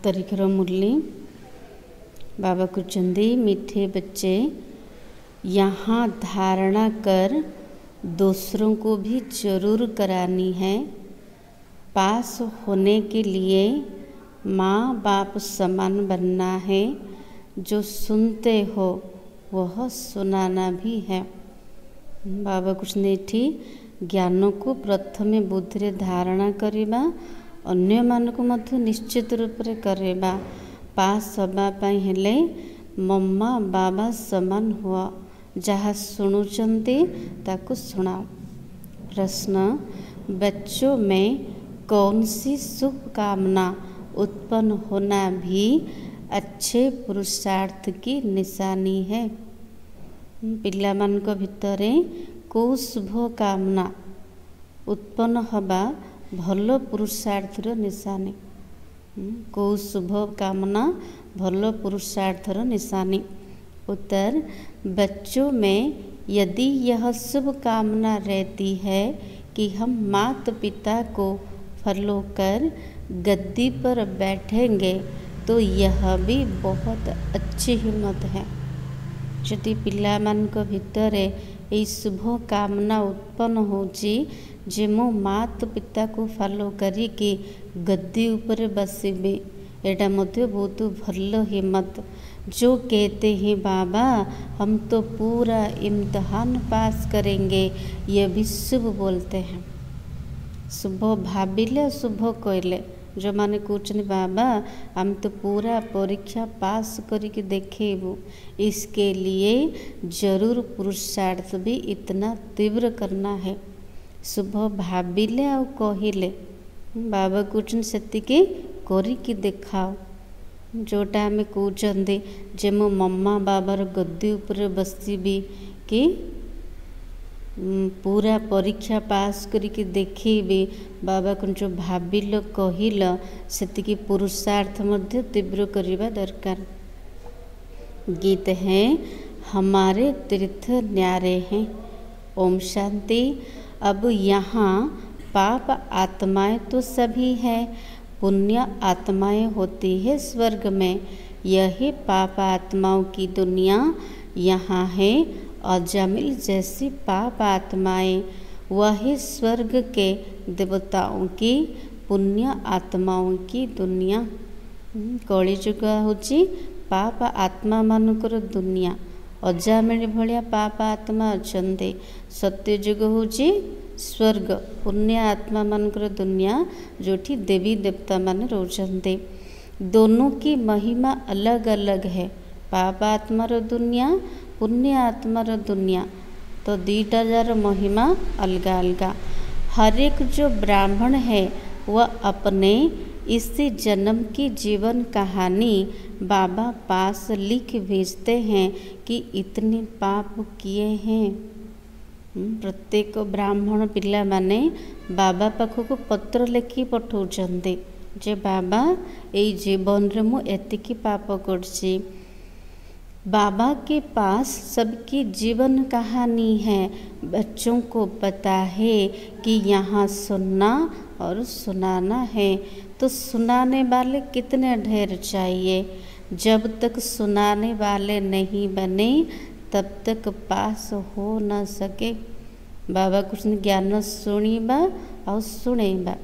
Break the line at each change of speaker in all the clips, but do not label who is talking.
तारीखर मुरली बाबा कहते मीठे बच्चे यहाँ धारणा कर दूसरों को भी जरूर करानी है। पास होने के लिए माँ बाप समान बनना है। जो सुनते हो वह सुनाना भी है। बाबा कहते ज्ञान को प्रथमे बुद्धि धारणा करवा अन्य मानक मध्य निश्चित रूप से करवा। पास हवापाई हेले मम्मा बाबा समान हुआ। जहाँ शुणुचंती ताकू सुनाओ। प्रश्न, बच्चों में कौन सी शुभ कामना उत्पन्न होना भी अच्छे पुरुषार्थ की निशानी है? पिला मानक भितरे को शुभ कामना उत्पन्न हवा भल पुरुषार्थर निशानी। को शुभ कामना भल पुरुषार्थर निशानी। उत्तर, बच्चों में यदि यह शुभ कामना रहती है कि हम माता पिता को फॉलो कर गद्दी पर बैठेंगे तो यह भी बहुत अच्छी हिम्मत है। यदि पिला मानक भितरे यही शुभ कामना उत्पन्न होची जे मो माता पिता को फॉलो करिके गद्दी ऊपर बसबे, एटा मध्य बहुत भल हिम्मत। जो कहते हैं बाबा हम तो पूरा इम्तहान पास करेंगे, ये भी शुभ बोलते हैं। शुभ भाविले शुभ कहले। जो माने कहते बाबा हम तो पूरा परीक्षा पास करके देखेबू, इसके लिए जरूर पुरुषार्थ भी इतना तीव्र करना है। शुभ भाविले आ कहले बाबा कहते सेतिके करिकी देखाओ। जोटा आम कहते जे मो मम्मा बाबार गद्दी उपर बसबी कि पूरा परीक्षा पास करके देखेबे, बाबा को जो भाविल कहिल सेतिकी पुरुषार्थ मध्य तीव्र करवा दरकार। गीत है हमारे तीर्थ न्यारे हैं। ओम शांति। अब यहाँ पाप आत्माएं तो सभी हैं, पुण्य आत्माएं होती है स्वर्ग में। यही पाप आत्माओं की दुनिया यहाँ है। अजामिल जैसी पाप आत्माएं वही स्वर्ग के देवताओं की पुण्य आत्माओं की दुनिया। कलिजुग होची पाप आत्मा मानकर दुनिया। अजामिल भलिया पाप आत्मा अछंते। सत्यजुग होची स्वर्ग पुण्य आत्मा मानकर दुनिया, जोठी देवी देवता मान रोचंते। दोनों की महिमा अलग अलग है। पाप आत्मार दुनिया, पुण्य आत्मार दुनिया, तो दीटा जार महिमा अलगा अलगा। हर एक जो ब्राह्मण है वह अपने इसी जन्म की जीवन कहानी बाबा पास लिख भेजते हैं कि इतने पाप किए हैं। प्रत्येक ब्राह्मण पिला माने बाबा पाखक पत्र लिखि पठाउछन्ते जे बाबा एई जीवन रे मु एतिकी पाप करछि। बाबा के पास सबकी जीवन कहानी है। बच्चों को पता है कि यहाँ सुनना और सुनाना है, तो सुनाने वाले कितने ढेर चाहिए। जब तक सुनाने वाले नहीं बने तब तक पास हो न सके। बाबा कुछ ज्ञान शुणा आ शुणेबा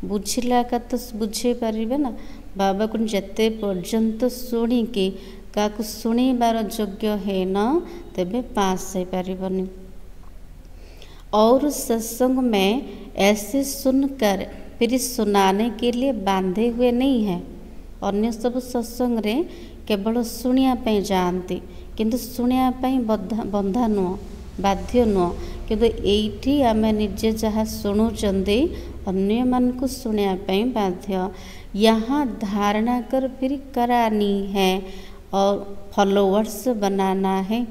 बुझला का तो बुझे पारे ना। बाबा को जिते पर्यंत शुणिकी क्या शुणबार योग्य है न तेबे पास हो पारिबनी। और सत्संग में ऐसे सुनकर फिर सुनाने के लिए बांधे हुए नहीं है। अन्य सब सत्संग रे केवल शुणिया पे जाती, किंतु शुणिया पे बंधा नुह, बाध्य नुह। किंतु एठी आमे निजे जहाँ शुणुचंदी अन्य मन को शुणिया पे बाध्य। यहाँ धारणा कर फिर करानी है और फॉलोअर्स बनाना है।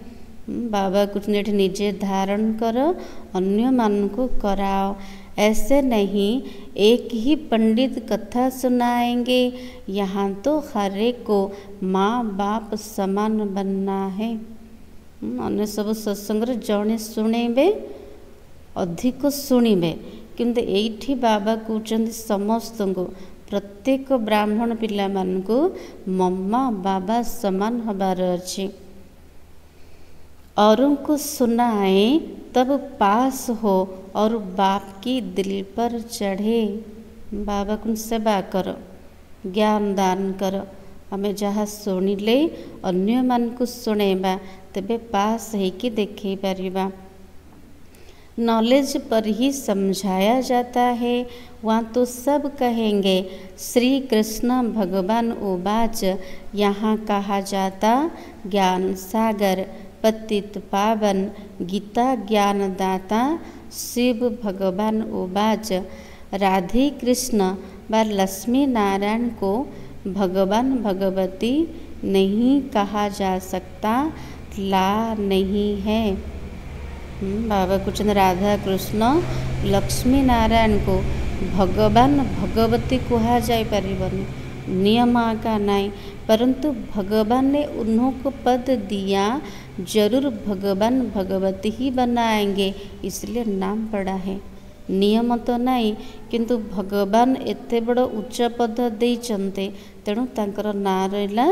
बाबा कुछ निजे धारण करो, अन्य मन को कराओ। ऐसे नहीं एक ही पंडित कथा सुनाएंगे। यहाँ तो हर एक को माँ बाप समान बनना है। अन्य सब सत्संग जड़े शुणेबे अधिक शुणिबे, किंतु एठी बाबा कहते समस्त को प्रत्येक ब्राह्मण पिला मानकु मम्मा बाबा समान हबार अछि। औरों को सुनाए तब पास हो और बाप की दिल पर चढ़े। बाबा को सेवा कर, ज्ञान दान कर। आमे जहाँ शुणिले अन्य मान को सुनेबा तेबे पास होइकी देखई पारिबा। नॉलेज पर ही समझाया जाता है, वहाँ तो सब कहेंगे श्री कृष्ण भगवान उवाच। यहाँ कहा जाता ज्ञान सागर पतित पावन गीता ज्ञान दाता शिव भगवान उवाच। राधे कृष्ण व लक्ष्मी नारायण को भगवान भगवती नहीं कहा जा सकता, ला नहीं है। बाबा कुछ राधा कृष्ण लक्ष्मी नारायण को भगवान भगवती कहा जाई परिबनी, नियम का नहीं, परंतु भगवान ने उन्हों को पद दिया, जरूर भगवान भगवती ही बनाएंगे, इसलिए नाम पड़ा है। नियम तो नहीं, किंतु भगवान एते बड़ उच्च पद देइचंते, तेणु तांकर नाम रहिला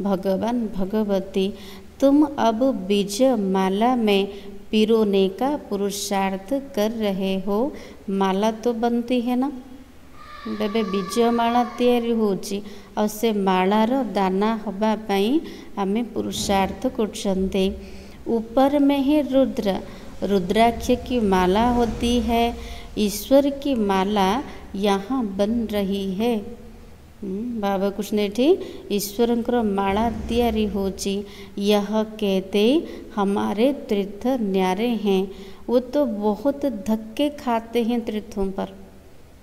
भगवान भगवती। तुम अब बीज माला में पिरोने का पुरुषार्थ कर रहे हो। माला तो बनती है ना, बेबे बीज माला तैयारी होची, और से मालार दाना हवा पाई आमे पुरुषार्थ करछन्ते। ऊपर में है रुद्र, रुद्राक्ष की माला होती है, ईश्वर की माला यहाँ बन रही है। बाबा कुछ ने ईश्वरंकर माला तैयारी होची। यह कहते हमारे तीर्थ न्यारे हैं, वो तो बहुत धक्के खाते हैं तीर्थों पर।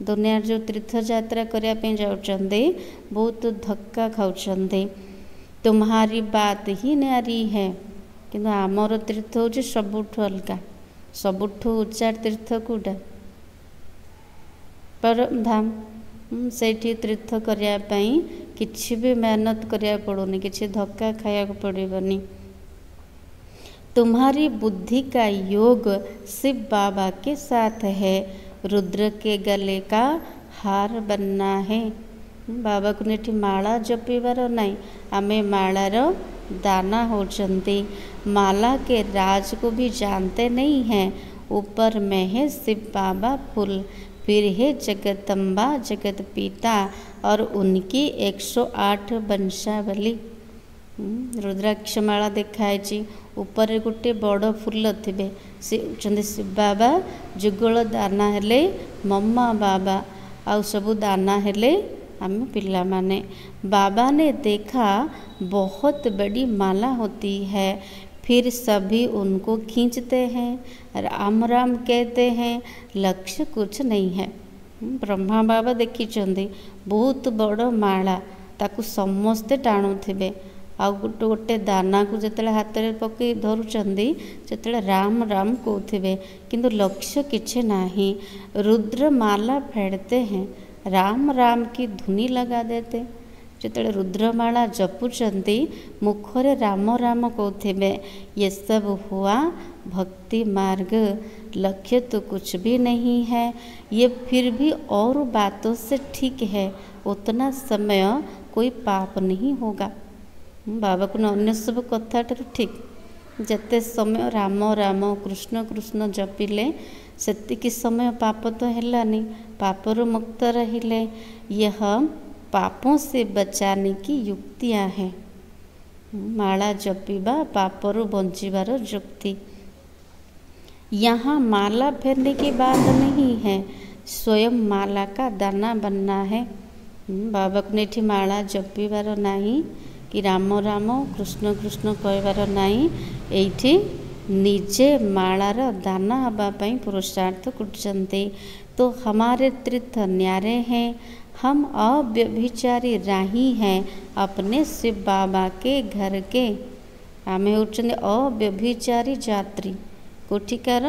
दुनिया जो तीर्थ यात्रा करने जाउछन्ते बहुत धक्का खाउछन्ते। तुम्हारी बात ही न्यारी है, किंतु आमर तीर्थ होची सबुठु अलगा, सबुठु उच्चा तीर्थ कोटा परम धाम। सेठी तीर्थ करने किसी भी मेहनत करिया पड़ोनी, किसी धक्का खाया पड़ेबनी। तुम्हारी बुद्धि का योग शिव बाबा के साथ है, रुद्र के गले का हार बनना है। बाबा को नेठी माला जपिबार नहीं, आमे मालार दाना होचंती। माला के राज को भी जानते नहीं हैं। ऊपर में है शिव बाबा फूल, फिर है जगदम्बा जगत पिता और उनकी 108 वंशावली। रुद्राक्ष माला देखाई, ऊपर गोटे बड़ फूल थे, से शिव बाबा। जुगल दाना हेले मम्मा बाबा, आउ सबू दाना हेले आम पिला माने। बाबा ने देखा बहुत बड़ी माला होती है, फिर सभी उनको खींचते हैं, राम राम कहते हैं, लक्ष्य कुछ नहीं है। ब्रह्मा बाबा देखी बहुत बड़ माला, ताकू समस्ते टाणुथिबे। आ गोटे गोटे दाना को जिते हाथ में पकई धरुचंदी से राम राम कहते, किंतु लक्ष्य किछि नाही। रुद्र माला फेड़ते हैं, राम राम की धुनी लगा देते। जिते रुद्रमाला जपुचंती मुखरे राम राम कहते, ये सब हुआ भक्ति मार्ग, लक्ष्य तो कुछ भी नहीं है। ये फिर भी और बातों से ठीक है, उतना समय कोई पाप नहीं होगा। बाबा को अन्य सब कथा ठीक, जिते समय राम राम कृष्ण कृष्ण जपिले सेतिकी समय पाप तो हेलानी, पापरु मुक्त रहिले। यह पापों से बचाने की युक्तियाँ हैं। माला जपिबा पापरु बंचिबार युक्ति। यहाँ माला फेरने की बात नहीं है, स्वयं माला का दाना बनना है। बाबा को नेठी माला जपिबार नहीं कि राम राम कृष्ण कृष्ण कहबार नहीं, एठी निजे मालार दाना हवापाई पुरुषार्थ करछन्ते। तो हमारे तीर्थ न्यारे हैं, हम अव्यभिचारी राही हैं अपने शिव बाबा के घर के। आमे होचंदे अव्यभिचारी यात्री, कोठिकार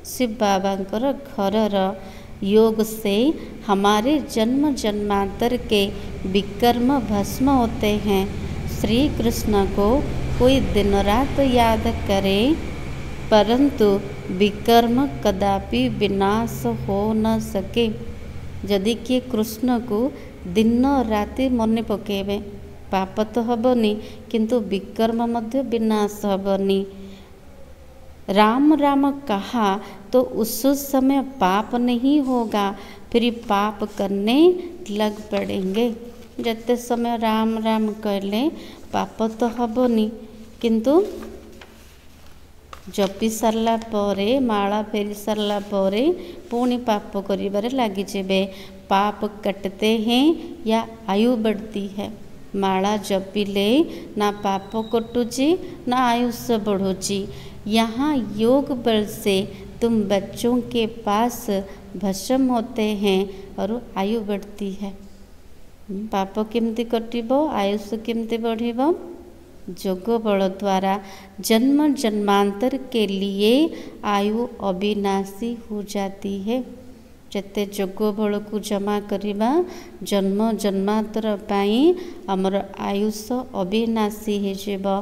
शिव बाबांकर घरर। योग से हमारे जन्म जन्मांतर के विकर्म भस्म होते हैं। श्री कृष्ण को कोई दिन रात याद करे, परंतु विकर्म कदापि विनाश हो न सके। यदि कि कृष्ण को दिन राति मन पकेबे। पाप तो हबनी किंतु विकर्म मध्य विनाश हबनी। राम राम कहा तो उस समय पाप नहीं होगा, फिर पाप करने लग पड़ेंगे। जते समय राम राम कहले पाप तो हबनी, किंतु जपी सारला परे माला फेरी सारला परे पुणी पाप करिबारे लागी जेबे। पाप कटते हैं या आयु बढ़ती है। माला जपिले ना पाप कटुची ना आयुष्य बढ़ुची। यहाँ योग बल से तुम बच्चों के पास भस्म होते हैं और आयु बढ़ती है। पाप केमती कटिबो, आयुष्य केमती बढ़िबो? जोग बल द्वारा जन्म जन्मांतर के लिए आयु अविनाशी हो जाती है। जते जोग बल को जमा करिबा जन्म जन्मांतर पाई हमर आयुष्य अविनाशी हो जेबो।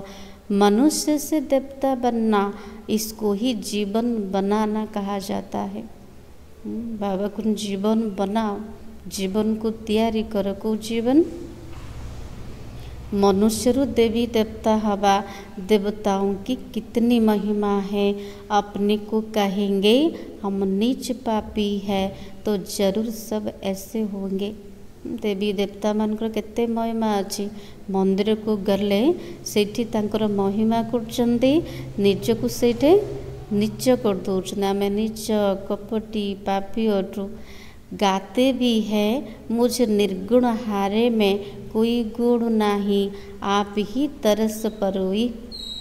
मनुष्य से देवता बनना, इसको ही जीवन बनाना कहा जाता है। बाबा को जीवन बनाओ, जीवन को तैयारी करो। को जीवन मनुष्य रु देवी देवता हवा। देवताओं की कितनी महिमा है। अपने को कहेंगे हम नीच पापी है तो जरूर सब ऐसे होंगे। देवी देवता मानकर केते महिमा अच्छी। मंदिर को गले सेठी तांकर महिमा करचंदी, निज को सेठे नीच कर दौरान। आम नीच कपटी पापी अटू गाते भी है मुझ निर्गुण हारे में कोई गुण नहीं, आप ही तरस परोई।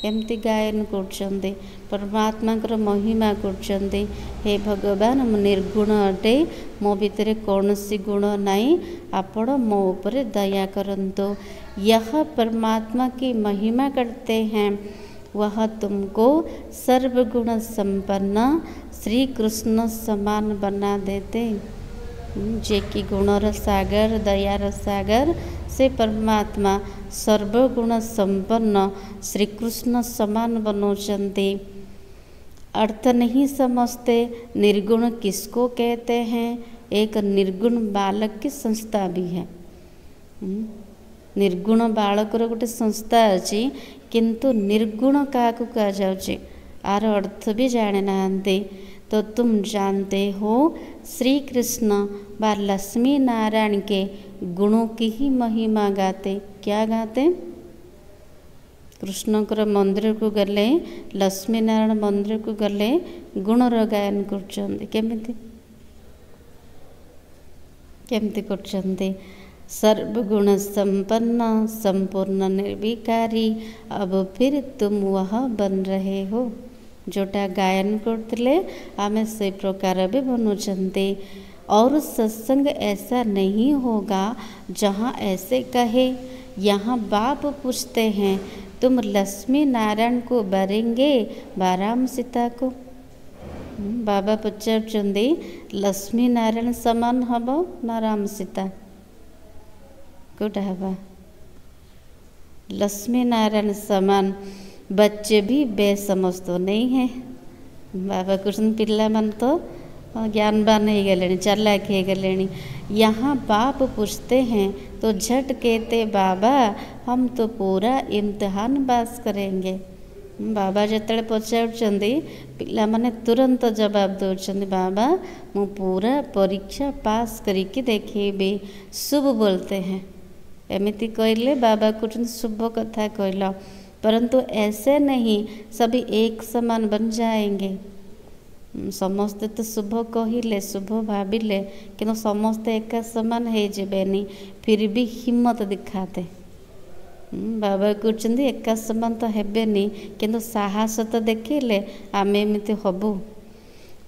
एमती गायन करचंदी, परमात्मा महिमा करचंदी। हे भगवान मु निर्गुण अटे, मो भितर कौन सी गुण नहीं, आपण मो ऊपर दया करंतु। यह परमात्मा की महिमा करते हैं वह तुमको सर्वगुण संपन्न श्री कृष्ण समान बना देते। जे कि गुणर सागर दयार सागर से परमात्मा सर्वगुण संपन्न श्री कृष्ण समान बनोचंती। अर्थ नहीं समझते निर्गुण किसको कहते हैं। एक निर्गुण बालक की संस्था भी है। निर्गुण बालकर गोटे संस्था अच्छी, किंतु निर्गुण क्या कह जाउचे आर अर्थ भी जाने नांते। तो तुम जानते हो श्री कृष्ण व लक्ष्मी नारायण के गुणों की ही महिमा गाते। क्या गाते? कृष्णकर मंदिर को गले, लक्ष्मी नारायण मंदिर को गले गुणर गायन करचंदी। केमती करचंदी? सर्वगुण संपन्न संपूर्ण निर्विकारी, अब फिर तुम वह बन रहे हो। जोटा गायन करते आमे से प्रकार भी बनुचंते। और सत्संग ऐसा नहीं होगा जहाँ ऐसे कहे। यहाँ बाप पूछते हैं तुम लक्ष्मी नारायण को बरेंगे व राम सीता को? बाबा पचारुचंदी लक्ष्मी नारायण समान हब ना राम सीता? कोटा हबा? लक्ष्मी नारायण समान बच्चे भी बेसमझ तो नहीं है। बाबा कृष्ण पिला मन तो ज्ञानवान हो गए, चालाक हो गए। यहाँ बाप पूछते हैं तो झट कहते बाबा हम तो पूरा इम्तिहान पास करेंगे। बाबा जिते पचारुचंदी पिला माने तुरंत जवाब दौरान बाबा मु पूरा परीक्षा पास करके देखेबी। शुभ बोलते हैं। एमती कहले बाबा कुछ शुभ कथा कहल, परंतु ऐसे नहीं सभी एक समान बन जाएंगे। समस्ते तो शुभ कहले शुभ भाविले किंतु समस्ते एका समान हो जेबेनी, फिर भी हिम्मत दिखाते। बाबा कहते एका समान तो हेबेनी किंतु साहस तो देखिले आम एमती हबू।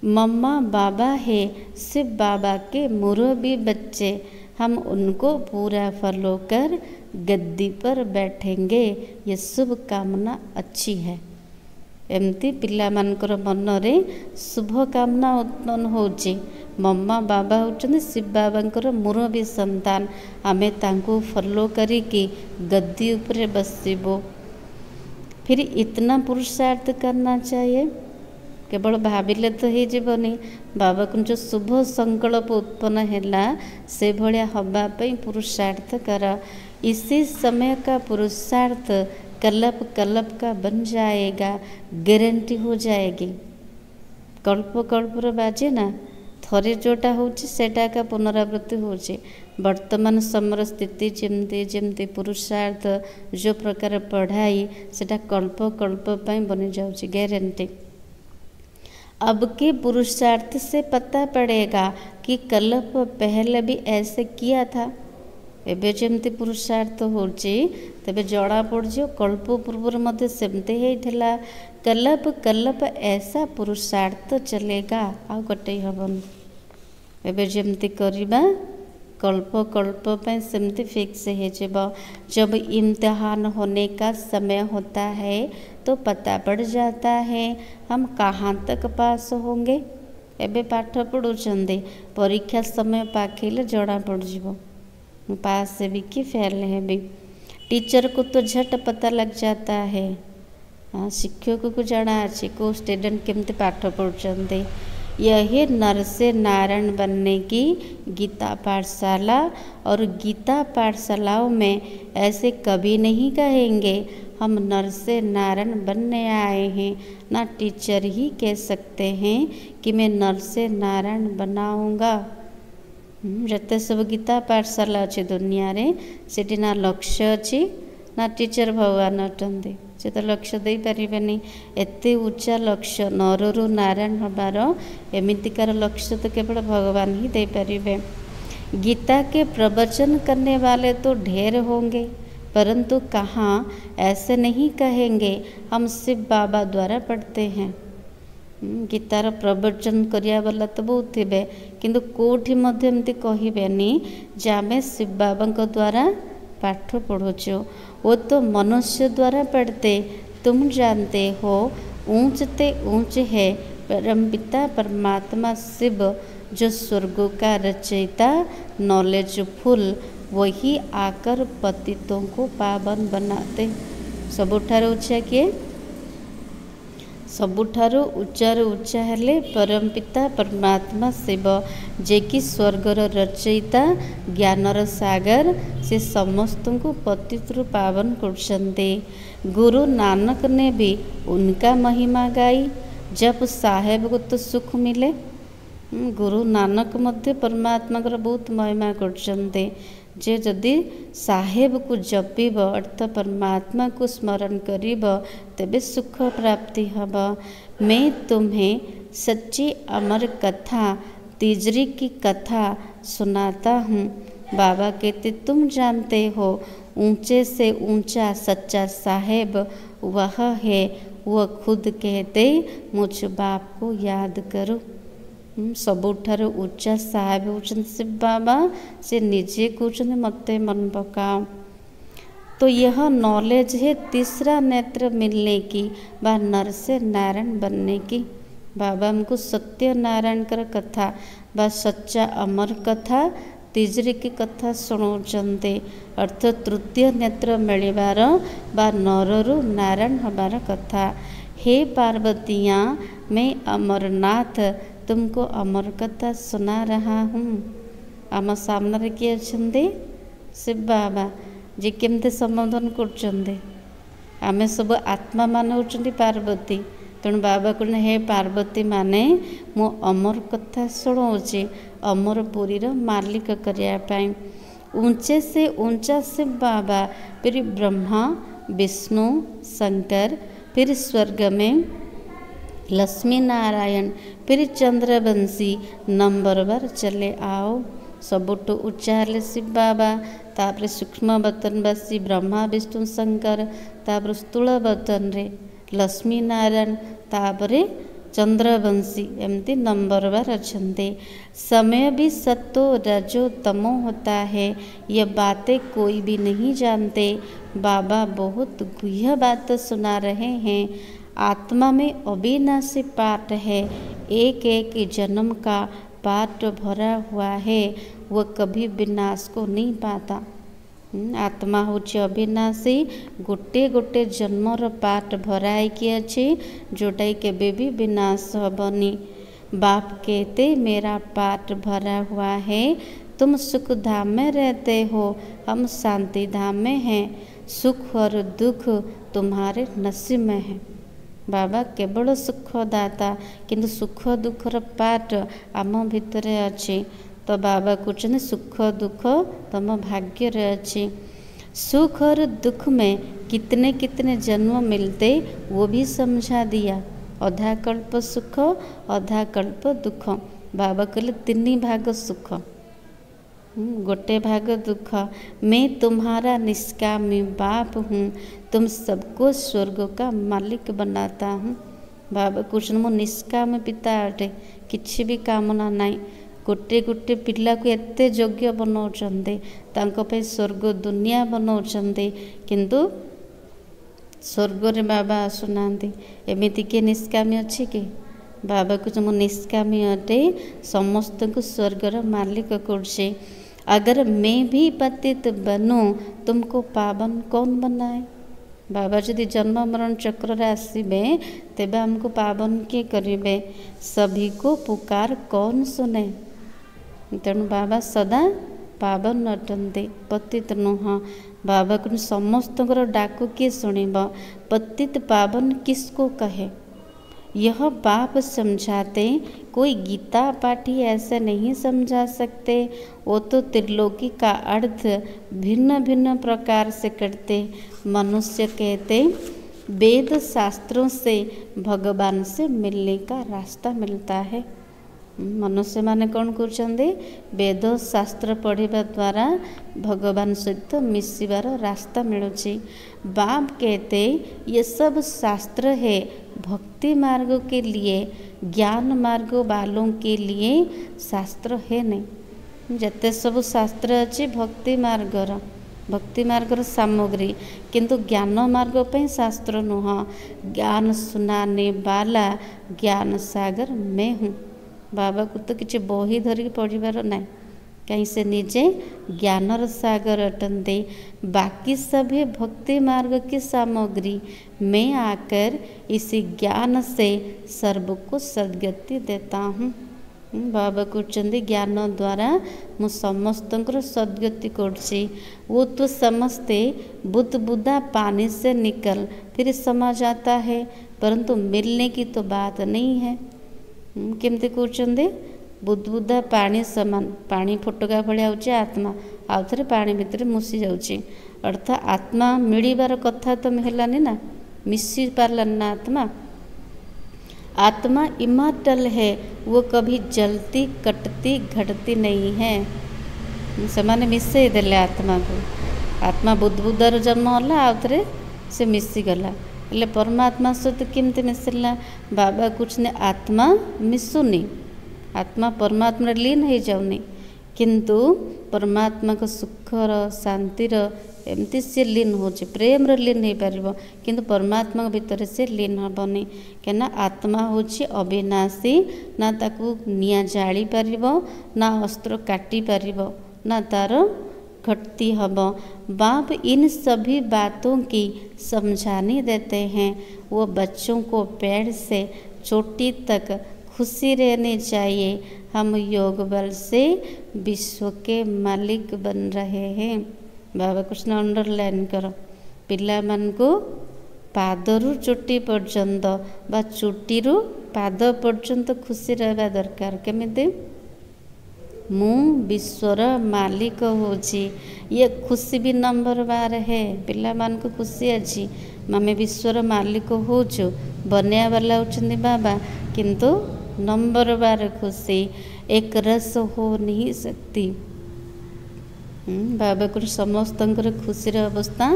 मम्मा बाबा है शिव बाबा के मुरबी बच्चे, हम उनको पूरा फॉलो कर गद्दी पर बैठेंगे। ये शुभ कामना अच्छी है। एमती पिला मानकर मन रे शुभ कामना उत्पन्न होची। मम्मा बाबा होचंदी शिव बाबांकर मुरबी संतान, आमे तांको फॉलो करिकी गद्दी उपरे बसिबो। फिर इतना पुरुषार्थ करना चाहिए। केवल भाविले तो हो जीवनी बाबा को जो शुभ संकल्प उत्पन्न है से भाया हवापाई पुरुषार्थ कर। इसी समय का पुरुषार्थ कल्प कल्प का बन जाएगा, गारंटी हो जाएगी। कल्प कल्पर बाजे ना थरे जोटा होटा का पुनरावृत्ति होची। वर्तमान समय स्थिति जमती जमती पुरुषार्थ जो प्रकार पढ़ाई सेटा कल्प कल्प पाई बनी जाऊँगी, गारंटी। अब के पुरुषार्थ से पता पड़ेगा कि कल्प पहले भी ऐसे किया था। एबे जमती पुरुषार्थ होची तबे जड़ा पड़ो कल्प पूर्व मध्य सेमती होता। कल्प कल्प ऐसा पुरुषार्थ चलेगा, आ गोटे हबन। एबे जमती करबा कल्प कल्प पे सेमती फिक्स हो। जब इम्तिहान होने का समय होता है तो पता पड़ जाता है हम कहाँ तक पास होंगे। एबे पाठ पढ़ुचंदे परीक्षा समय पाखिले जड़ा पड़ पास भी कि फेल है भी। टीचर को तो झट पता लग जाता है। शिक्षक को जाना अच्छी को स्टूडेंट केमती पाठ पढ़ुचंदे। यही नर से नारायण बनने की गीता पाठशाला, और गीता पाठशालाओं में ऐसे कभी नहीं कहेंगे हम नर से नारायण बनने आए हैं। ना टीचर ही कह सकते हैं कि मैं नर से नारायण बनाऊंगा। जते सब गीता पाठशाला अच्छे दुनिया रे सेठी ना लक्ष्य अच्छी ना टीचर भगवान अटंती। से तो लक्ष्य दे पारिबेनी। एते उच्चा लक्ष्य नररु नारायण हबार एमितिकार लक्ष्य तो केवल भगवान ही दे पारिबे। गीता के प्रवचन करने वाले तो ढेर होंगे, परंतु कहाँ ऐसे नहीं कहेंगे हम शिव बाबा द्वारा पढ़ते हैं। गीतार प्रवचन करिया वाला तो बहुत थे, किंतु कोठी मध्य एमती कहबेनी जे आमे शिव बाबा द्वारा पाठ पढ़ुचु। वो तो मनुष्य द्वारा पढ़ते। तुम जानते हो ऊंचते ऊंच है परमपिता परमात्मा शिव, जो स्वर्गों का रचयिता नॉलेज फुल, वही आकर पतितों को पावन बनाते। सबुठार उच्चा किए? सबुठार उच्चारू उच्चा हेले परमपिता परमात्मा शिव, जे कि स्वर्गर रचयिता ज्ञानर सागर, से समस्त को पतितरु पावन करछन्ते। गुरु नानक ने भी उनका महिमा गाई। जब साहेब को तो सुख मिले। गुरु नानक मध्य परमात्मा को बहुत महिमा करछन्ते। जे जदि साहेब को जपिब अर्थ परमात्मा को स्मरण करिब तेबे सुख प्राप्ति हब। मैं तुम्हें सच्ची अमर कथा तीजरी की कथा सुनाता हूँ। बाबा कहते तुम जानते हो ऊंचे से ऊंचा सच्चा साहेब वह है। वह खुद कहते मुझ बाप को याद करो। सबुठार उच्चा साहेब होचंद शिव बाबा। से निजे कहते मते मन पकाओ। तो यह नॉलेज है तीसरा नेत्र मिलने की व नर से नारायण बनने की। बाबा हमको सत्य नारायण कर कथा व सच्चा अमर कथा तीजरी की कथा शुणाउचंते। अर्थ तृतीय नेत्र मिलबार व नररु नारायण हबार कथा। हे पार्वतियाँ, मैं अमरनाथ तुमको अमर कथा सुना रहा हूँ। आम सामने किए अच्छे शिव बाबा जे केमते संबोधन कर। आमे सब आत्मा मान होचंदी पार्वती। तेणु बाबा कहते हे पार्वती माने मो अमर कथा शुणाऊँचे अमरपुरीर मालिक करने। ऊंचे से ऊंचा शिव बाबा, फिर ब्रह्मा विष्णु शंकर, फिर स्वर्ग में लक्ष्मी नारायण, फिर चंद्रवंशी नंबरवार चले आओ। सबुठु उच्चा हेले शिव बाबा, तापर सूक्ष्म बतनवासी ब्रह्मा विष्णु शंकर, तापर स्थूल बतन रे लक्ष्मी नारायण, तापर चंद्रवंशी, एमती नंबरवार अच्छे। समय भी सत्तो रजो तमो होता है, ये बातें कोई भी नहीं जानते। बाबा बहुत गुह्य बात सुना रहे हैं। आत्मा में अविनाशी पाठ है, एक एक जन्म का पाठ भरा हुआ है, वह कभी विनाश को नहीं पाता। आत्मा होची अविनाशी, गोटे गोटे जन्मर पाठ भराई अच्छी जोटा केबे भी विनाश हबनी। बाप कहते मेरा पाठ भरा हुआ है, तुम सुख धाम में रहते हो, हम शांति धाम में हैं, सुख और दुख तुम्हारे नसीब में है। बाबा केवल सुखदाता, किंतु सुख दुखर पाठ आम भितर अच्छी। तो बाबा कहते सुख दुख तुम भाग्य अच्छी। सुख और दुख में कितने कितने जन्म मिलते वो भी समझा दिया। अधा कल्प सुख, अधा कल्प दुख। बाबा कहले 3 भाग सुख, गोटे भाग दुख। मैं तुम्हारा निष्कामी बाप हूँ, तुम सबको स्वर्ग का मालिक बनाता हूँ। बाबा कृष्ण मो निष्काम पिता अटे, किछि भी कामना नाई। गोटे गोटे पिला को एते योग्य बनाउछन्ते, तांको पे स्वर्ग दुनिया बनाउछन्ते, किंतु स्वर्ग रे बाबा आसुनांती। एमिति के निष्कामी अच्छी कि बाबा को जो निष्कामी अटे, समस्त को स्वर्गर मालिक करछे। अगर मैं भी पतित बनूं, तुमको पावन कौन बनाए। बाबा यदि जन्म मरण चक्र रे आसीबे, तेबे हमको पावन के करिबे। सभी को पुकार कौन सुने। तेणु बाबा सदा पावन अटंते, पतित नुह। बाबा को समस्त डाक किए सुनिब, पतित पावन किसको कहे। यह बाप समझाते, कोई गीता पाठी ऐसे नहीं समझा सकते। वो तो त्रिलोकी का अर्थ भिन्न भिन्न प्रकार से करते। मनुष्य कहते वेद शास्त्रों से भगवान से मिलने का रास्ता मिलता है। मनुष्य माने कौन करछन्ते, वेद शास्त्र पढ़िबा द्वारा भगवान सहित मिसिबार रास्ता मिलुछि। बाप कहते ये सब शास्त्र है भक्ति मार्ग के लिए, ज्ञान मार्ग वालों के लिए शास्त्र है नहीं। जते सब शास्त्र अच्छी भक्ति मार्गर सामग्री, किंतु ज्ञान मार्ग पे शास्त्र नुह। ज्ञान सुनाने वाला ज्ञान सागर मैं हूँ। बाबा को तो किसी बही धरिक पढ़िबार ना, कहीं से निजे ज्ञानर सागर अटंते। बाकी सभी भक्ति मार्ग की सामग्री, मैं आकर इसी ज्ञान से सर्व को सद्गति देता हूँ। बाबा कहते ज्ञान द्वारा मु समस्त सद्गति करछि। वो तो समझते बुद्ध बुद्धा पानी से निकल फिर समा जाता है, परंतु मिलने की तो बात नहीं है। केमती कहते बुद्ध बुद्धा पानी समान, पानी फोटका भाया होची आत्मा, आउ थे पानी भितर मुसी जाउची। अर्थात आत्मा मिलबार कथा तो हेलानी ना, मिसी पारलानी ना आत्मा। आत्मा इमॉर्टल है, वो कभी जलती कटती घटती नहीं है। से मिसई देले आत्मा को। आत्मा बुद्ध बुद्धार जन्म होला, आउ थे से मिसीगला। हेले परमात्मा सहित केमती मिसला। बाबा कुछ ने आत्मा मिसुनी, आत्मा परमात्मा लीन हो जाऊनी, किंतु परमात्मा को सुखर शांतिर एमती सी लीन हो, प्रेम लीन हो पार, किंतु परमात्मा भितर से लीन हेनी। क्या आत्मा हूँ अविनाशी, ना ताकू निया जाली पार, ना अस्त्र काटी पार, ना तार घटती हब। बाप इन सभी बातों की समझाने देते हैं। वो बच्चों को पैर से चोटी तक खुशी रहनी चाहिए। हम योग बल से विश्व के मालिक बन रहे हैं। बाबा कृष्ण अंडरलाइन कर, पिला मान को पादरू चोटी पर्यंत बा चोटी पाद पर्यंत खुशी रहबा दरकार। केमिति मु विश्वर मालिक होची, ये खुशी भी नंबर 12 है। पिला मान को खुशी अच्छी, मामे विश्वर मालिक होचु, बनया वाला होचंदी बाबा, किंतु नंबर 12 खुशी एक रस हो नहीं सकती। बाबा को समस्त खुशी अवस्था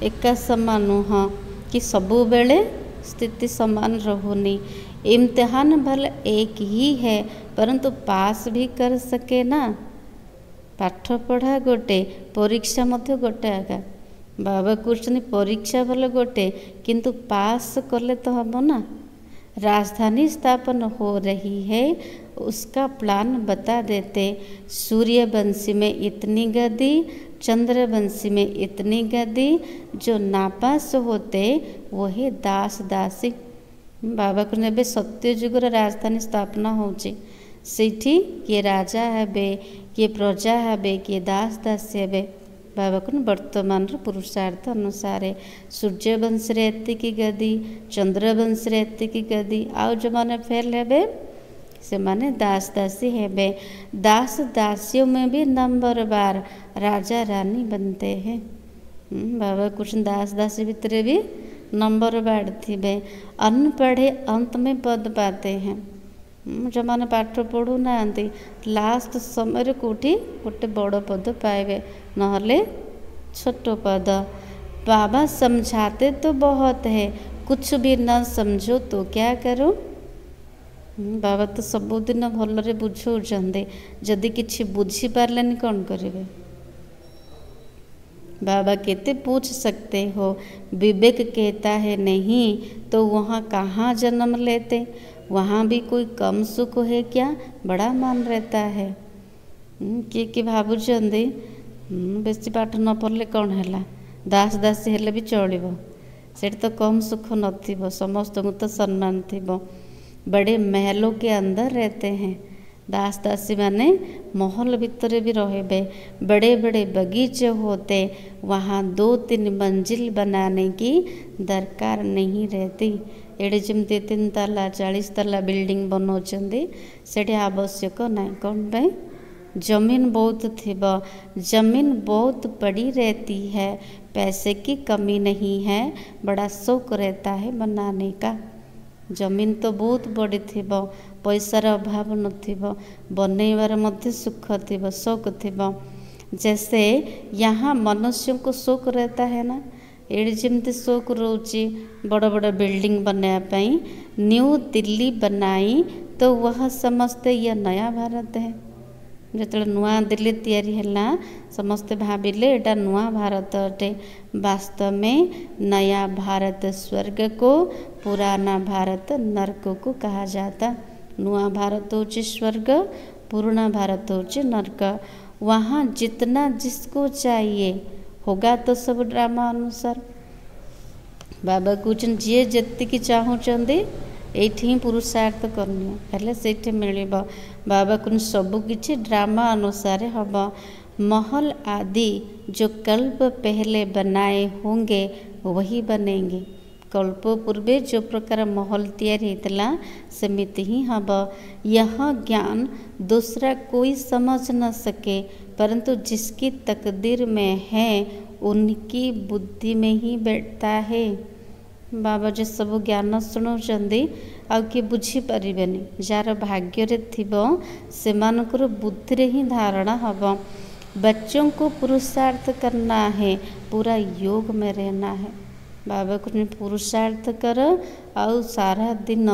एका समान नुह कि सबु बेले स्थिति समान रहुनी। इम्तिहान भल एक ही है, परंतु पास भी कर सके ना। पाठ पढ़ा गोटे, परीक्षा मध्य गोटे आगा। बाबा कहते परीक्षा भल गोटे, किंतु पास कले तो हम ना। राजधानी स्थापन हो रही है उसका प्लान बता देते। सूर्यवंशी में इतनी गद्दी, चंद्रवंशी में इतनी गद्दी, जो नापास होते वही दास दासी। बाबा कहते एबे सत्य जुगर राजधानी स्थापना होची, सेठी किए राजा हेबे, किए प्रजा हेबे, किए दास दासी हेबे। बाबा कहते वर्तमान पुरुषार्थ अनुसार सूर्यवंश एतिकी गद्दी, चंद्रवंश एतिकी गद्दी, आउ जो मैंने फेल हेबे से माने दास दासी हेबे। दास दासियों में भी नंबर बार राजा रानी बनते हैं। बाबा कुछ दास दासी भितर भी नंबर बार थे। अनपढ़े अंत में पद पाते हैं। जो मैंने पाठ पढ़ू ना लास्ट समय कौटी गोटे बड़ पद पाइबे, नहले छोट पद। बाबा समझाते तो बहुत है, कुछ भी न समझो तो क्या करो। बाबा तो सबुदिन भलरे बुझाऊँच, जदि किसी बुझी पार्लेनी कौन करेंगे। बाबा कहते पूछ सकते हो, विवेक कहता है नहीं तो वहाँ कहाँ जन्म लेते, वहाँ भी कोई कम सुख है क्या, बड़ा मान रहता है। किए भावुंट बेसी पाठ न पढ़ले कौन है, दास दासी हेले भी चलो, से तो कम सुख न, समस्त को तो सम्मान थी। बड़े महलों के अंदर रहते हैं दास दासी माने, महल भीतर भी रहे। बड़े बड़े बगीचे होते, वहाँ 2-3 मंजिल बनाने की दरकार नहीं रहती। एडे जमती 3 ताला 40 ताला बिल्डिंग बनाऊँच, से आवश्यक ना। कौन पाई, जमीन बहुत थी, जमीन बहुत बड़ी रहती है, पैसे की कमी नहीं है, बड़ा शौक रहता है बनाने का। जमीन तो बहुत बड़ी थी, पैसार अभाव न, बनइबार मध्य सुख थी, शौक थी। जैसे यहाँ मनुष्यों को शौक रहता है ना, एड़ी जमती शौक रोची बड़ बड़ बिल्डिंग बनायापाई। न्यू दिल्ली बनाई तो वह समझते यह नया भारत है। जो नुआ दिल्ली तैयारी है समस्ते भाविले एटा नुआ भारत अटे। वास्तव में नया भारत स्वर्ग को, पुराना भारत नरक को कहा जाता। नुआ भारत होची स्वर्ग, पुराना भारत होची नरक। वहाँ जितना जिसको चाहिए होगा तो सब ड्रामा अनुसार। बाबा कहते जी जी चाहूँगी ये पुरुषार्थ करनी हेले से मिल। बाबा को सबकि ड्रामा अनुसार हम। महल आदि जो कल्प पहले बनाए होंगे वही बनेंगे। कल्प पूर्वे जो प्रकार महल तैयारी होता सेमिति ही हम। यह ज्ञान दूसरा कोई समझ न सके, परंतु जिसकी तकदीर में है उनकी बुद्धि में ही बैठता है। बाबा जो सब ज्ञान शुणुंट आउ किए बुझीपारे, जार भाग्य थिबो सेमानकर बुद्धि ही धारणा हम। बच्चों को पुरुषार्थ करना है, पूरा योग में रहना है। बाबा को पुरुषार्थ कर आउ सारा दिन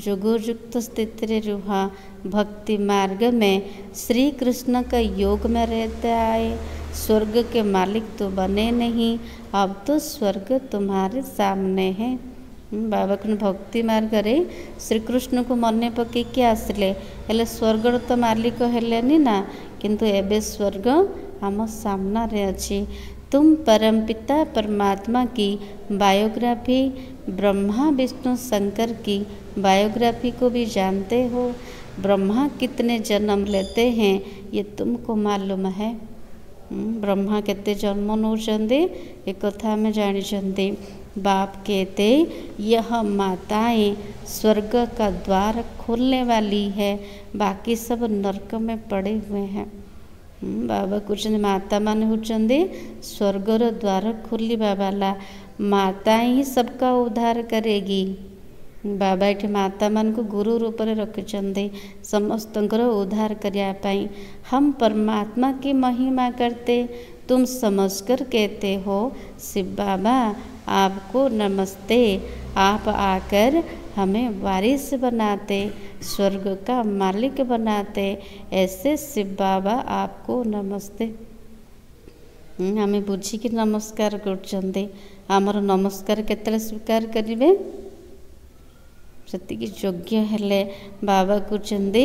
योगयुक्त स्थिति रुहा। भक्ति मार्ग में श्री कृष्ण का योग में रहते आए। स्वर्ग के मालिक तो बने नहीं, अब तो स्वर्ग तुम्हारे सामने है। बाबा को भक्ति मार्ग रे श्री कृष्ण को मन पकईकि आसिले, हेले स्वर्ग तो मालिक हेलेनी ना, किंतु एबे स्वर्ग आम सामना रे अच्छी। तुम परमपिता परमात्मा की बायोग्राफी, ब्रह्मा विष्णु शंकर की बायोग्राफी को भी जानते हो। ब्रह्मा कितने जन्म लेते हैं ये तुमको मालूम है। ब्रह्मा केते जन्म नौचंदे एक कथा में जानी। बाप कहते यह माताएं स्वर्ग का द्वार खोलने वाली है, बाकी सब नरक में पड़े हुए हैं। बाबा कुछ माता मान होचंदे स्वर्गर द्वार खोलिबा वाला, माता ही सबका उद्धार करेगी। बाबा ये माता मान को गुरु रूप में रखिंट समस्तंकर उद्धार करने। हम परमात्मा की महिमा करते, तुम समझकर कहते हो शिव बाबा आपको नमस्ते। आप आकर हमें वारिस बनाते, स्वर्ग का मालिक बनाते, ऐसे शिव बाबा आपको नमस्ते। हमें बुझिकी नमस्कार कर, आमर नमस्कार केतले स्वीकार करेंगे, ସେତିକି ଯୋଗ୍ୟ ହେଲେ ବାବା କହୁଛନ୍ତି,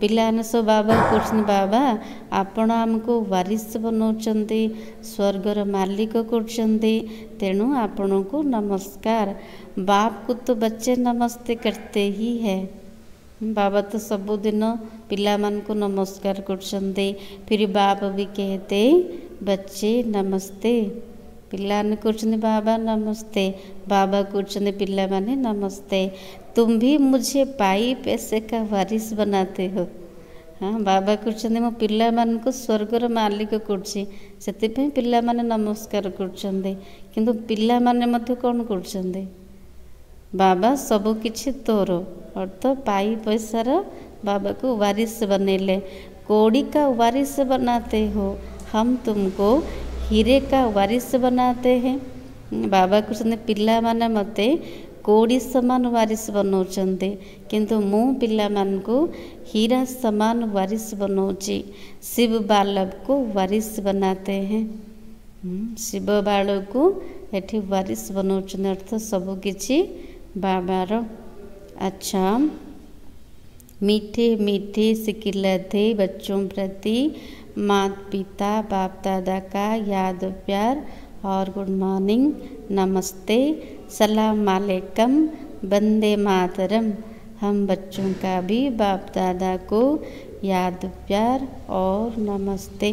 ପିଲାମାନେ ସବୁ ବାବା କହୁଛନ୍ତି, ବାବା ଆପଣ ଆମକୁ ୱାରିସ ବନାଉଛନ୍ତି, ସ୍ୱର୍ଗର ମାଲିକ କରୁଛନ୍ତି, ତେଣୁ ଆପଣଙ୍କୁ ନମସ୍କାର। ବାପ କୁ ତ ବच्चे ନମସ୍ତେ करते ही है। ବାବା ତ ସବୁଦିନ ପିଲାମାନଙ୍କୁ ନମସ୍କାର କରୁଛନ୍ତି। ଫିର ବାପ ବି कहते बच्चे नमस्ते। ପିଲାମାନେ କରୁଛନ୍ତି ବାବା ନମସ୍ତେ, ବାବା କରୁଛନ୍ତି ପିଲାମାନେ ନମସ୍ତେ। तुम भी मुझे पाई पैसे का वारिस बनाते हो। हाँ, ବାବା କରୁଛନ୍ତି ମୋ ପିଲାମାନଙ୍କୁ ସ୍ୱର୍ଗର ମାଲିକ କରୁଛି, ସେଥିପାଇଁ ପିଲାମାନେ ନମସ୍କାର କରୁଛନ୍ତି। କିନ୍ତୁ ପିଲାମାନେ ମଧ୍ୟ କ'ଣ କରୁଛନ୍ତି? ବାବା ସବୁକିଛି ତୋର, ଅର୍ଥ ପାଇ ପଇସାର ବାବାକୁ वारिस बनेले। कौड़ी का वारिस बनाते हो, हम तुमको हीरे का वारिस बनाते हैं। ବାବା କହୁଛନ୍ତି ପିଲାମାନେ ମୋତେ କଉଡ଼ି ସମାନ ୱାରିସ ବନାଉଛନ୍ତି, କିନ୍ତୁ ମୁଁ ପିଲାମାନଙ୍କୁ ହୀରା ସମାନ ୱାରିସ ବନାଉଛି। ଶିବ ବାଲକକୁ ୱାରିସ ବନାତେ ହେଁ। ଶିବ ବାଳକୁ ଏଠି ୱାରିସ ବନାଉଛନ୍ତି, ଅର୍ଥ ସବୁକିଛି ବାବାର। अच्छा, मीठे मीठे सिखलाते बच्चों प्रति माता पिता बाप दादा का याद प्यार और गुड मॉर्निंग, नमस्ते, सलाम वालेकुम, वंदे मातरम। हम बच्चों का भी बाप दादा को याद प्यार और नमस्ते।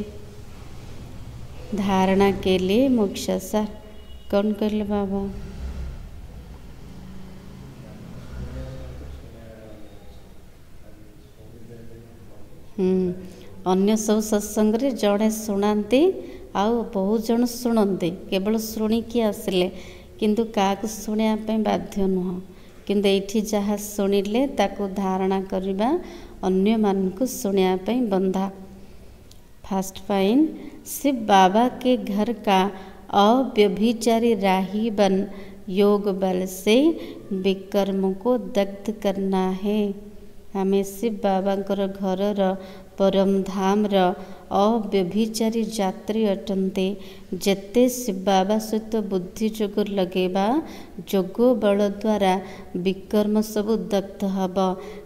धारणा के लिए मुख्य सार कौन कर ले बाबा? अन्य सब सत्संग रे जड़े शुणाती आउ बहुत जन शुणती, केवल शुणिकी आसिले, किंतु क्या शुणा बाध्य नुह। किंतु ये जहाँ शुणिले ताकू धारणा करवा, अन्य मानक शुणा बंधा। फास्ट फाइन, शिव बाबा के घर का अव्यभिचारी राही बन योग बल से विकर्म को दग्ध करना है। हमें शिव बाबा घर परम धाम अव्यभिचारी यात्री अटंते। जेते शिव बाबा सहित बुद्धि जोग लगेबा, जोग बल द्वारा विकर्म सब दग्ध हब।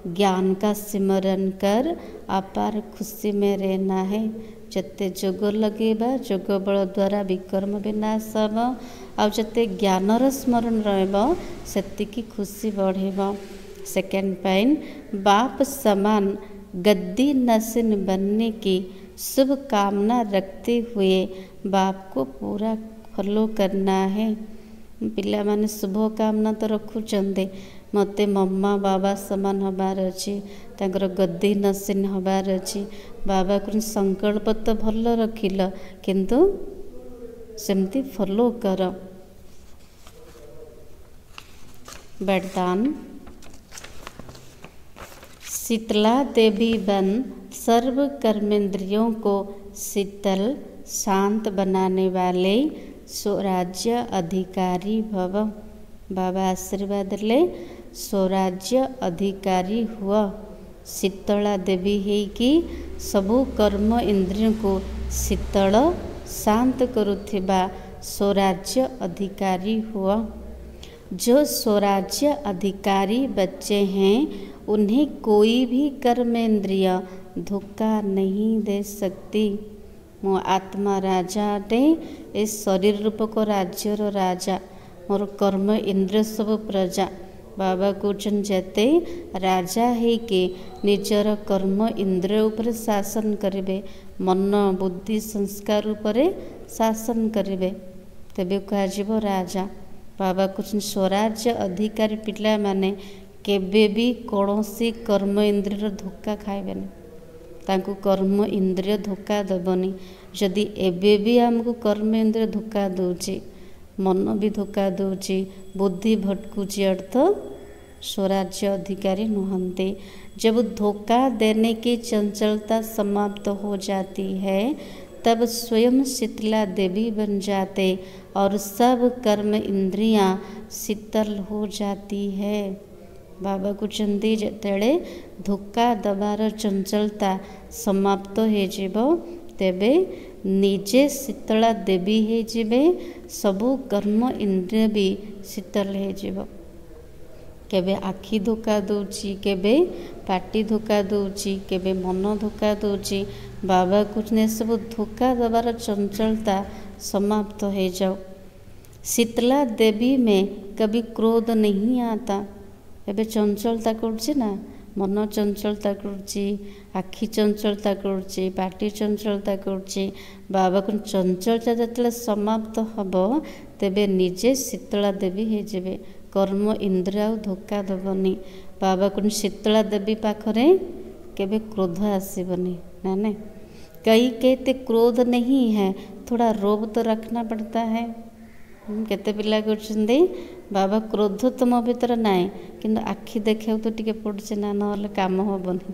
ज्ञान का सिमरन कर अपार खुशी में रहना है। जेते जोग लगेबा, जोग बल द्वारा विकर्म विनाश हब। आ जते ज्ञानर स्मरण रहब, सेतिकी खुशी बढ़ेब। सेकेंड पॉइंट, बाप समान गद्दी नसीन बनने की शुभ कामना रखते हुए बाप को पूरा फॉलो करना है। पिला माने शुभ कामना तो रखुचंदे, मते मम्मा बाबा समान हबार अछि, तांकर गद्दी नसीन हबार अछि। बाबा को संकल्प तो भल रखिल, किंतु सेमती फॉलो कर। वरदान, शीतला देवी बन सर्व कर्मेंद्रियों को शीतल शांत बनाने वाले स्वराज्य अधिकारी भव। बाबा आशीर्वाद ले स्वराज्य अधिकारी हुआ। शीतला देवी है कि सबु कर्म इंद्रियों को शीतल शांत करुथिबा स्वराज्य अधिकारी हुआ। जो स्वराज्य अधिकारी बच्चे हैं, उन्हें कोई भी कर्मेंद्रिय धोखा नहीं दे सकती। मो आत्मा राजा अटे, ए शरीर रूपक राज्यर राजा, मोर कर्म इंद्रिय सब प्रजा। बाबा कहते जेते राजा है कि निजर कर्म इंद्रिय उपर शासन करेंगे, मन बुद्धि संस्कार उपर शासन करेंगे, तेबे कह राजा। बाबा कहते स्वराज्य अधिकारी पिला माने केबे भी कौनसी कर्म इंद्रिय धोखा खाइबेनी, तांको कर्म इंद्रिय धोखा देबनी। जदि एबे भी हमको कर्म इंद्रिय धोखा दूची, मन भी धोखा दूची, बुद्धि भटकुची, अर्थ स्वराज्य अधिकारी नुहंते। जब धोखा देने की चंचलता समाप्त हो जाती है, तब स्वयं शीतला देवी बन जाते और सब कर्म इंद्रियां शीतल हो जाती है। बाबा कहते जेतेले धोखा दबार चंचलता समाप्त हो तेबे निजे शीतला देवी हो, सबु कर्म इंद्रिय भी शीतल हो। केबे आखि धोका दूची, केबे पाटी धोका दूची, केबे मन धोका दूची। बाबा कहते सब धोका दबार चंचलता समाप्त हो जाओ। शीतला देवी में कभी क्रोध नहीं आता। एबे चंचलता करुच्ची ना, मन चंचलता करुच्ची, आखि चंचलता करुच्ची, पाटी चंचलता करुच्ची। बाबा को चंचलता जिते समाप्त हम तेबे निजे शीतला देवी हो जाए। कर्म इंद्रिय धोका दबनी। बाबा को शीतला देवी पाखरे केबे क्रोध आसबनी ना ना। कई कहते क्रोध नहीं है, थोड़ा रोब तो रखना पड़ता है। केते पिला कहते बाबा क्रोध तो मो भीतर नाई किंतु आखि देखा तो टिके पड़े ना, ना काम हेनी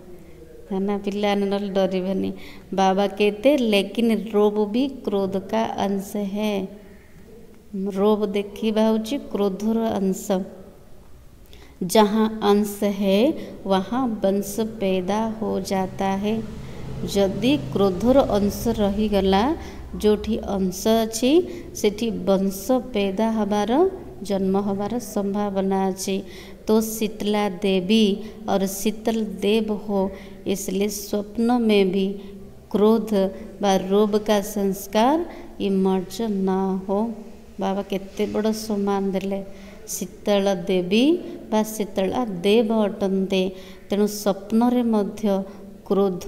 है ना। पिला ना डरबनी। बाबा कहते लेकिन रोब भी क्रोध का अंश है। रोब देखा हूँ क्रोधर अंश। जहाँ अंश है वहाँ वंश पैदा हो जाता है। जदि क्रोधर अंश रहीगला, जोठी अंश अच्छी सेठी वंश पैदा हबार जन्म हबार संभावना अच्छी। तो शीतला देवी और शीतल देव हो, इसलिए स्वप्न में भी क्रोध व रोब का संस्कार इमर्ज ना हो। बाबा केते बड़ सम्मान देले। शीतला देवी बा शीतला देव अटंते, तेणु स्वप्न रे मध्य क्रोध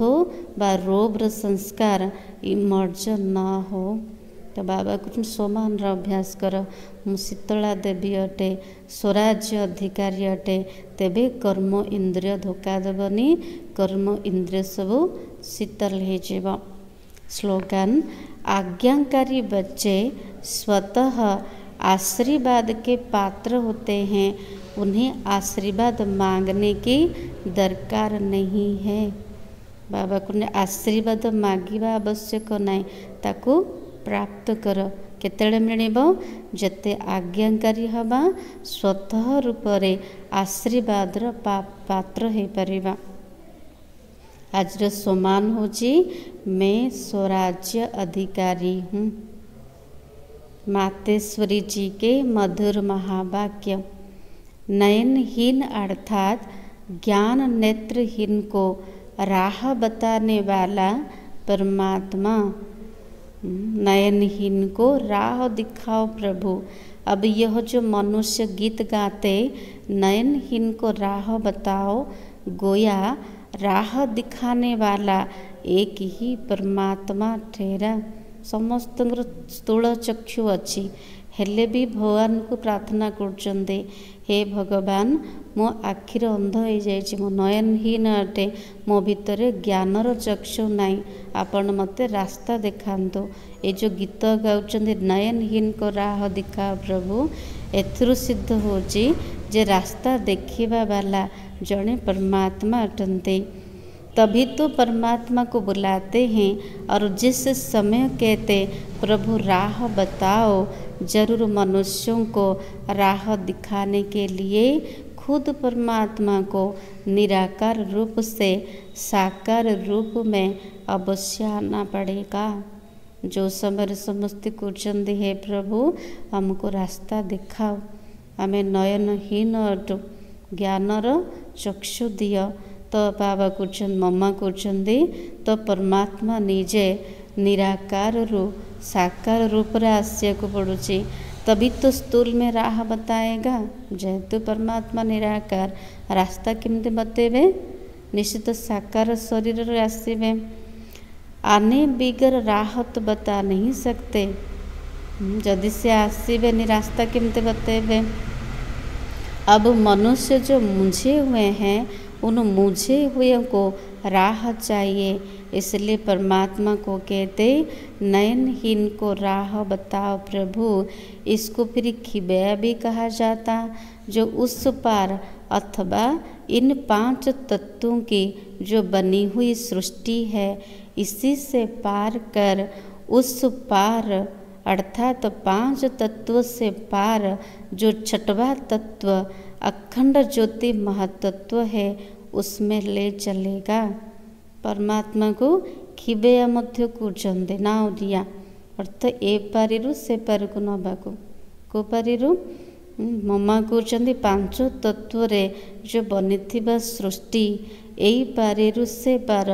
बा रोब्र संस्कार इमर्ज ना हो। तो बाबा को सम्मान अभ्यास कर। मु शीतला देवी अटे, स्वराज्य अधिकारी अटे, तेबे कर्म इंद्रिय धोका देवनी। कर्म इंद्रिय सब शीतल हो। स्लोगन, आज्ञाकारी बच्चे स्वतः आशीर्वाद के पात्र होते हैं, उन्हें आशीर्वाद मांगने की दरकार नहीं है। बाबा को आशीर्वाद मागिबा आवश्यक नहीं, ताकू प्राप्त कर। केतेले मिलिबो जते आज्ञाकारी हवा स्वतः रूप रे आशीर्वादर पात्र हो परिबा। आज सम्मान होची मैं स्वराज्य अधिकारी हूँ। मातेश्वरी जी के मधुर महावाक्य। नयनहीन अर्थात ज्ञान नेत्रहीन को राह बताने वाला परमात्मा। नयनहीन को राह दिखाओ प्रभु। अब यह जो मनुष्य गीत गाते नयनहीन को राह बताओ, गोया राह दिखाने वाला एक ही परमात्मा ठहरा। समस्त स्थूल चक्षु अच्छी हेले भी भगवान को प्रार्थना करचंदे, हे भगवान मो आखिर अंध हो जाइए, मो नयनहीन अटे, मो भितर ज्ञानर चक्षु नाई, आपण मते रास्ता देखांतो। ये जो गीत गाउचंदे नयनहीन को राह दिखा प्रभु, एथुरु सिद्ध होची जे रास्ता देखिबा वाला जड़े परमात्मा अटंते। तभी तो परमात्मा को बुलाते हैं और जिस समय कहते प्रभु राह बताओ, जरूर मनुष्यों को राह दिखाने के लिए खुद परमात्मा को निराकार रूप से साकार रूप में अवश्य आना पड़ेगा। जो समय समस्त कुचंदी है प्रभु हमको रास्ता दिखाओ, आमे नयनहीन अटु, ज्ञानर चक्षु दियो। तो बाबा कुचंद मम्मा कुचंदी तो परमात्मा निजे निराकार रूप साकार रूप रे आसिया को पड़ुची, तभी तो स्थूल में राह बताएगा। जेहेतु परमात्मा निराकार रास्ता किमते बतेबे, निश्चित साकार शरीर रे आसीबे। आने बिगर राह तो बता नहीं सकते, जदि से आसीबे नि रास्ता किमते बतेबे। अब मनुष्य जो मुझे हुए हैं उन मुझे हुए को राह चाहिए, इसलिए परमात्मा को कहते नयनहीन को राह बताओ प्रभु। इसको फिर खिबया भी कहा जाता, जो उस पार अथवा इन 5 तत्वों की जो बनी हुई सृष्टि है, इसी से पार कर उस पार अर्थात 5 तत्व से पार जो 6वां तत्व अखंड ज्योति महतत्व है उसमें ले चलेगा। परमात्मा को खिबेया मध्य कूचंदे नाव दिया, अर्थ ए पारिरु से पारकु नबाकु, को पारिरु मम्मा कहते पांच तत्व जो बनी सृष्टि यही पारिरु से पार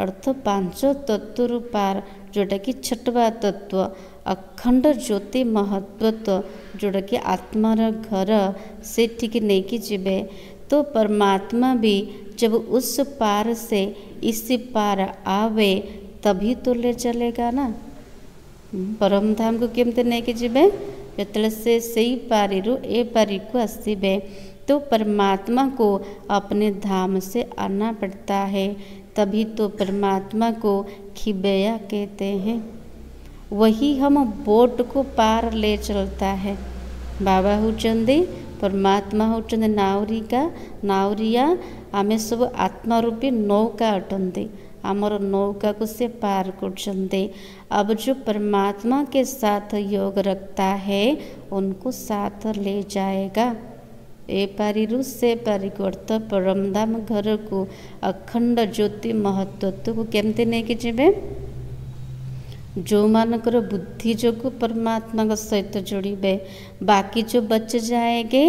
अर्थ पांच तत्व पार जोटा कि छठवा तत्व अखंड ज्योति महत्वत्व जोटा कि आत्मार घर से ठीक नहीं कि जीवे। तो परमात्मा भी जब उस पार से इस पार आवे तभी तो ले चलेगा ना। परम धाम को केमते नहीं कि जीवे जो से सही पारिरु ए पारी को आसबे तो परमात्मा को अपने धाम से आना पड़ता है, तभी तो परमात्मा को खिबेया कहते हैं। वही हम बोट को पार ले चलता है। बाबा होचंदी परमात्मा होचंदी नावरिया आमे सब आत्मा रूपी नौका अटंती आमर नौका को से पार कर। अब जो परमात्मा के साथ योग रखता है उनको साथ ले जाएगा। ए पारिरु से पारी को अर्थ परमधाम घर को अखंड ज्योति महत्वत्व को केमते नहीं कि जीवे जो मानकर बुद्धि जो परमात्मा सहित जोड़े बाकी जो बच जाएंगे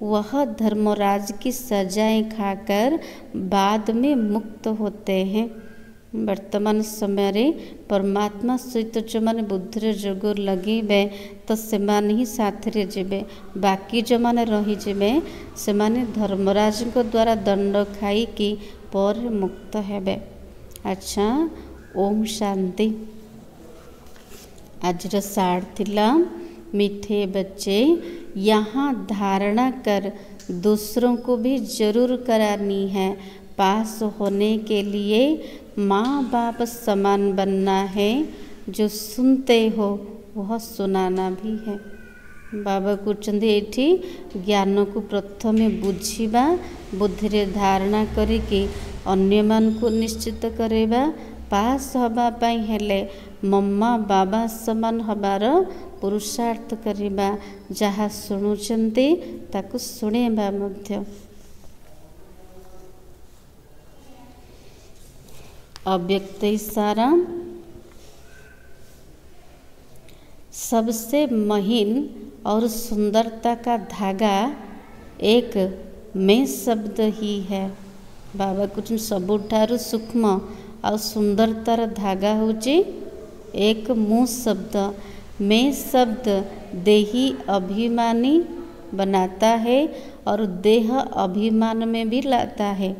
वह धर्मराज की सजाएं खाकर बाद में मुक्त होते हैं। वर्तमान समय रे परमात्मा सहित जो माने बुद्धि जोग लगे तो से ही साथ रे जीवे, बाकी जो माने रही जीवे से माने धर्मराज को द्वारा दंड खाई कि पर मुक्त हेबे। अच्छा, ओम शांति। आज सार थिला मीठे बच्चे यहाँ धारणा कर दूसरों को भी जरूर करानी है। पास होने के लिए माँ बाप समान बनना है, जो सुनते हो वह सुनाना भी है। बाबा कहते एठी ज्ञान को प्रथमे बुझिबा बुद्धि रे धारणा करिके अन्य मान को निश्चित करेबा। पास हवा पाई हेले मम्मा बाबा समान हबार पुरुषार्थ करिबा। जहाँ शुणुचंती ताकु शुणेबा मध्य। अव्यक्त इशारा सबसे महीन और सुंदरता का धागा एक मैं शब्द ही है। बाबा कुछ सबुठारु सूक्ष्म और सुंदरतार धागा होची एक मुँह शब्द। मैं शब्द देही अभिमानी बनाता है और देह अभिमान में भी लाता है।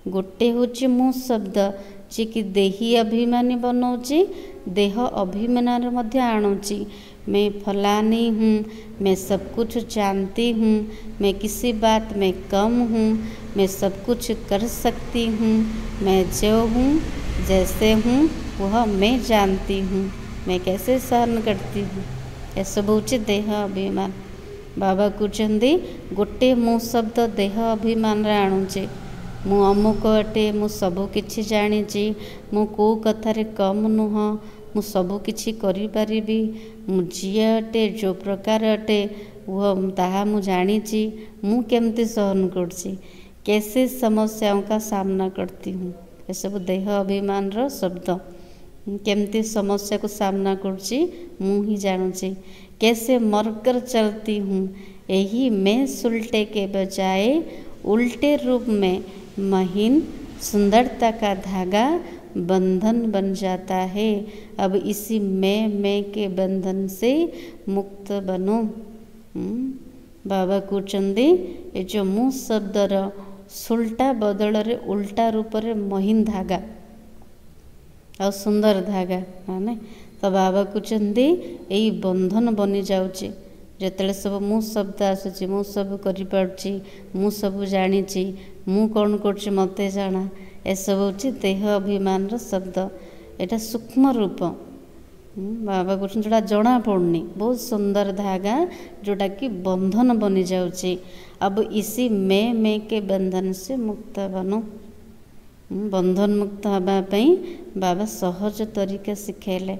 गोटे होची मुँह शब्द जी कि देही अभिमानी बनाऊँची, देह अभिमान मध्य आणुची। मैं फलानी हूँ, मैं सब कुछ जानती हूँ, मैं किसी बात में कम हूँ, मैं सब कुछ कर सकती हूँ, मैं जो हूँ जैसे हूँ वह मैं जानती हूँ, मैं कैसे सहन करती हूँ। ऐसा बहुत देह अभिमान। बाबा कहते गोटे मुँह शब्द देह अभिमान आणुचे। मु अमुक अटे, मु सबु किछि जानिछि, मु को कथारे कम नुह, मु सबु किछि करि परिबि, मु जिए अटे जो प्रकार अटे वह ताहा मु जानिछि, मु केमती सहन करछि, कैसे समस्याओं का सामना करती हूँ। ये सब देह अभिमान रो शब्द। केमती समस्या को सामना करछि मु ही जानुछि, कैसे मरकर चलती हूँ। यही मैं सुलटे के बजाय उल्टे रूप में महीन सुंदरता का धागा बंधन बन जाता है। अब इसी मैं के बंधन से मुक्त बनो। बाबा कहते ये जो मुँह शब्दर सुलटा बदल रे उल्टा रूप रे महीन धागा और सुंदर धागा माने तो बाबा कहते यही बंधन बनी जाउची। जिते सब मु शब्द आसूँ मु सब कर मु सब जानी मु कौन कर मते जाना, ए सब हूँ देह अभिमान शब्द। एटा सूक्ष्म रूप। बाबा कहते जोड़ा जना पड़नी बहुत सुंदर धागा जोटा कि बंधन बनी जाउची। अब इसी मैं के बंधन से मुक्त बनो। बंधन मुक्त होगापी बाबा सहज तरीका शिखेले।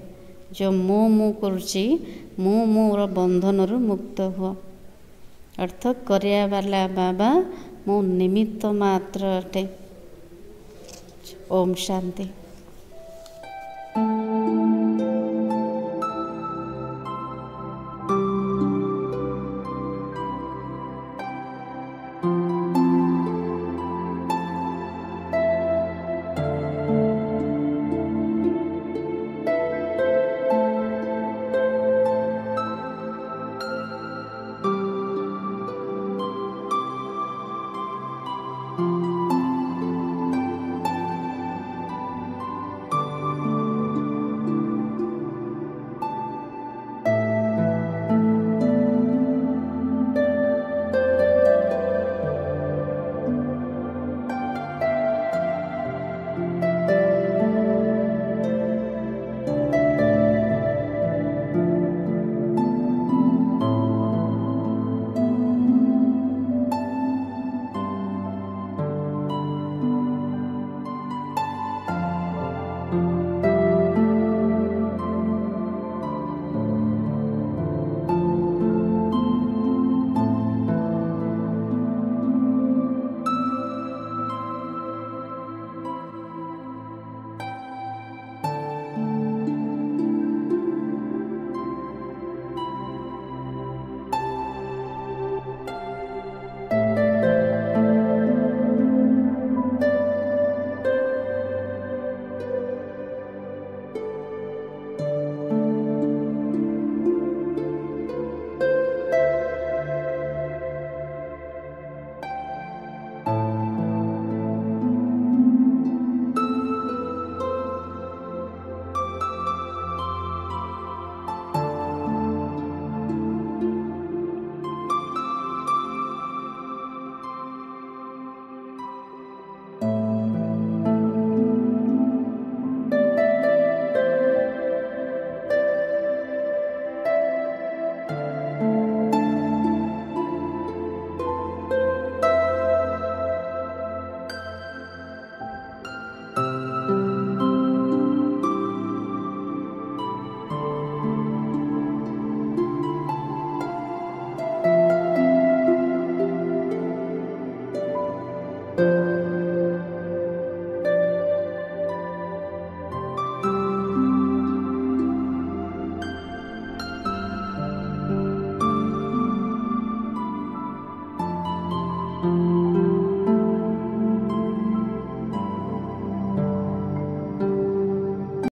जो मु करुची मु मोर बंधन रु मुक्त हुआ। अर्थ करिया वाला बाबा मो निमित्त मात्र अटे। ओम शांति।